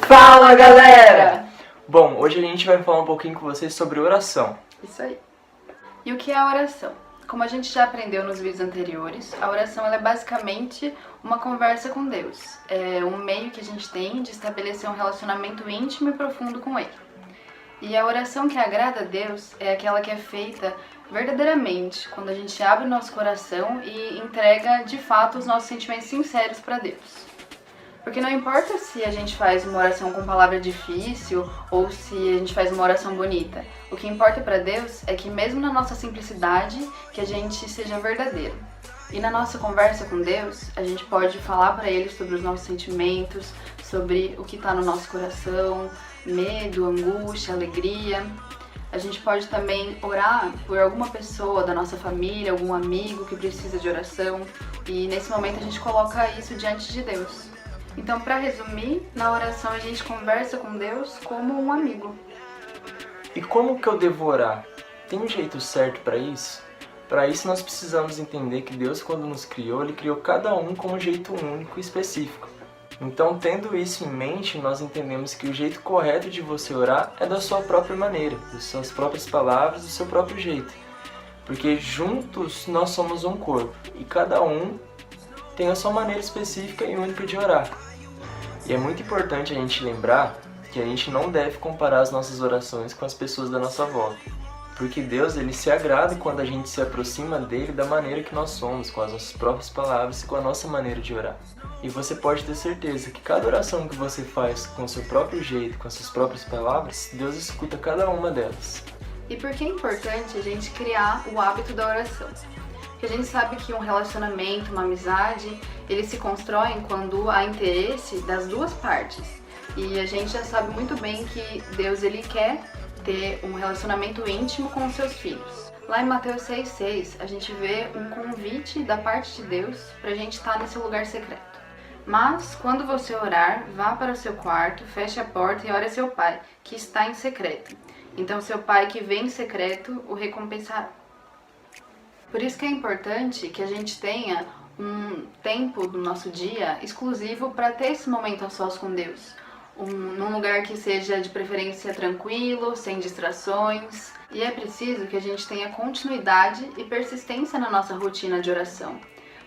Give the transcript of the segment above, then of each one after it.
Fala, galera! Bom, hoje a gente vai falar um pouquinho com vocês sobre oração. Isso aí. E o que é a oração? Como a gente já aprendeu nos vídeos anteriores, a oração ela é basicamente uma conversa com Deus. É um meio que a gente tem de estabelecer um relacionamento íntimo e profundo com Ele. E a oração que agrada a Deus é aquela que é feita verdadeiramente, quando a gente abre o nosso coração e entrega de fato os nossos sentimentos sinceros para Deus. Porque não importa se a gente faz uma oração com palavra difícil ou se a gente faz uma oração bonita. O que importa para Deus é que mesmo na nossa simplicidade, que a gente seja verdadeiro. E na nossa conversa com Deus, a gente pode falar para Ele sobre os nossos sentimentos, sobre o que está no nosso coração, medo, angústia, alegria. A gente pode também orar por alguma pessoa da nossa família, algum amigo que precisa de oração. E nesse momento a gente coloca isso diante de Deus. Então, para resumir, na oração a gente conversa com Deus como um amigo. E como que eu devo orar? Tem um jeito certo para isso? Para isso nós precisamos entender que Deus, quando nos criou, Ele criou cada um com um jeito único e específico. Então, tendo isso em mente, nós entendemos que o jeito correto de você orar é da sua própria maneira, das suas próprias palavras, do seu próprio jeito. Porque juntos nós somos um corpo e cada um tem a sua maneira específica e única de orar. E é muito importante a gente lembrar que a gente não deve comparar as nossas orações com as pessoas da nossa volta. Porque Deus, Ele se agrada quando a gente se aproxima dEle da maneira que nós somos, com as nossas próprias palavras e com a nossa maneira de orar. E você pode ter certeza que cada oração que você faz com o seu próprio jeito, com as suas próprias palavras, Deus escuta cada uma delas. E por que é importante a gente criar o hábito da oração? Porque a gente sabe que um relacionamento, uma amizade, eles se constroem quando há interesse das duas partes. E a gente já sabe muito bem que Deus ele quer ter um relacionamento íntimo com os seus filhos. Lá em Mateus 6,6, a gente vê um convite da parte de Deus para a gente estar nesse lugar secreto. Mas, quando você orar, vá para o seu quarto, feche a porta e ore a seu pai, que está em secreto. Então seu pai que vem em secreto o recompensará. Por isso que é importante que a gente tenha um tempo do nosso dia exclusivo para ter esse momento a sós com Deus. Num lugar que seja de preferência tranquilo, sem distrações. E é preciso que a gente tenha continuidade e persistência na nossa rotina de oração.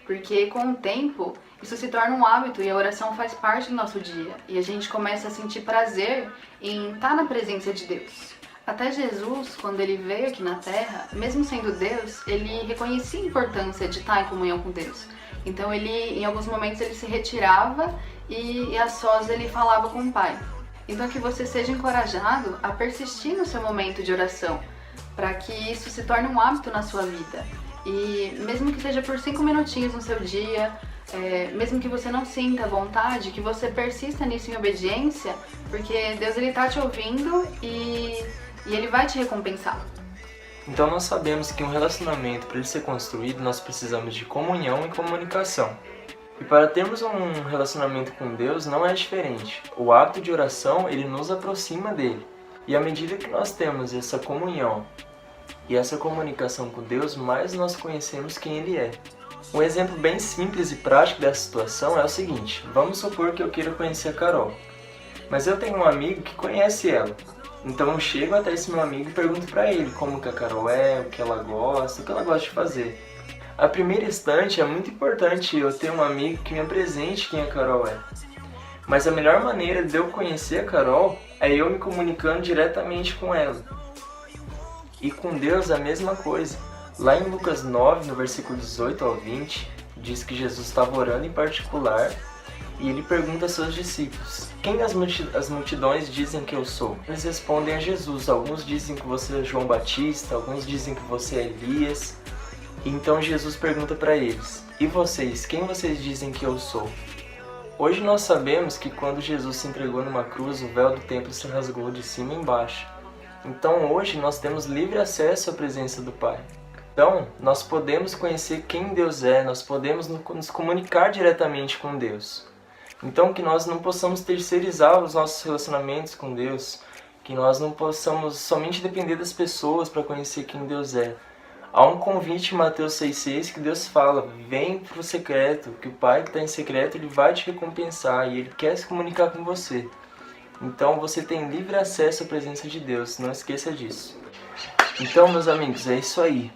Porque com o tempo, isso se torna um hábito e a oração faz parte do nosso dia. E a gente começa a sentir prazer em estar na presença de Deus. Até Jesus, quando ele veio aqui na Terra, mesmo sendo Deus, ele reconhecia a importância de estar em comunhão com Deus. Então ele, em alguns momentos, ele se retirava e a sós ele falava com o Pai. Então que você seja encorajado a persistir no seu momento de oração, para que isso se torne um hábito na sua vida. E mesmo que seja por 5 minutinhos no seu dia, mesmo que você não sinta vontade, que você persista nisso em obediência, porque Deus ele está te ouvindo e Ele vai te recompensar. Então nós sabemos que um relacionamento, para ele ser construído, nós precisamos de comunhão e comunicação. E para termos um relacionamento com Deus não é diferente. O hábito de oração, ele nos aproxima dele. E à medida que nós temos essa comunhão e essa comunicação com Deus, mais nós conhecemos quem Ele é. Um exemplo bem simples e prático dessa situação é o seguinte: vamos supor que eu queira conhecer a Carol, mas eu tenho um amigo que conhece ela. Então eu chego até esse meu amigo e pergunto pra ele como que a Carol é, o que ela gosta de fazer. A primeiro instante é muito importante eu ter um amigo que me apresente quem a Carol é. Mas a melhor maneira de eu conhecer a Carol é eu me comunicando diretamente com ela. E com Deus é a mesma coisa. Lá em Lucas 9, no versículo 18 ao 20, diz que Jesus estava orando em particular e ele pergunta aos seus discípulos: quem as multidões dizem que eu sou? Eles respondem a Jesus. Alguns dizem que você é João Batista, alguns dizem que você é Elias. Então Jesus pergunta para eles: e vocês, quem vocês dizem que eu sou? Hoje nós sabemos que quando Jesus se entregou numa cruz, o véu do templo se rasgou de cima a embaixo. Então hoje nós temos livre acesso à presença do Pai. Então nós podemos conhecer quem Deus é, nós podemos nos comunicar diretamente com Deus. Então que nós não possamos terceirizar os nossos relacionamentos com Deus, que nós não possamos somente depender das pessoas para conhecer quem Deus é. Há um convite em Mateus 6,6 que Deus fala: vem para o secreto, que o Pai que está em secreto ele vai te recompensar e Ele quer se comunicar com você. Então você tem livre acesso à presença de Deus, não esqueça disso. Então, meus amigos, é isso aí.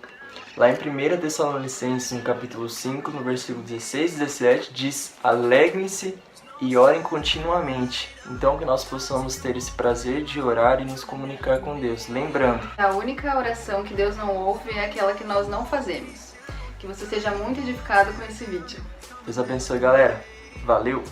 Lá em 1 Tessalonicenses, no capítulo 5, no versículo 16 e 17, diz: alegrem-se e orem continuamente. Então que nós possamos ter esse prazer de orar e nos comunicar com Deus. Lembrando, a única oração que Deus não ouve é aquela que nós não fazemos. Que você seja muito edificado com esse vídeo. Deus abençoe, galera. Valeu!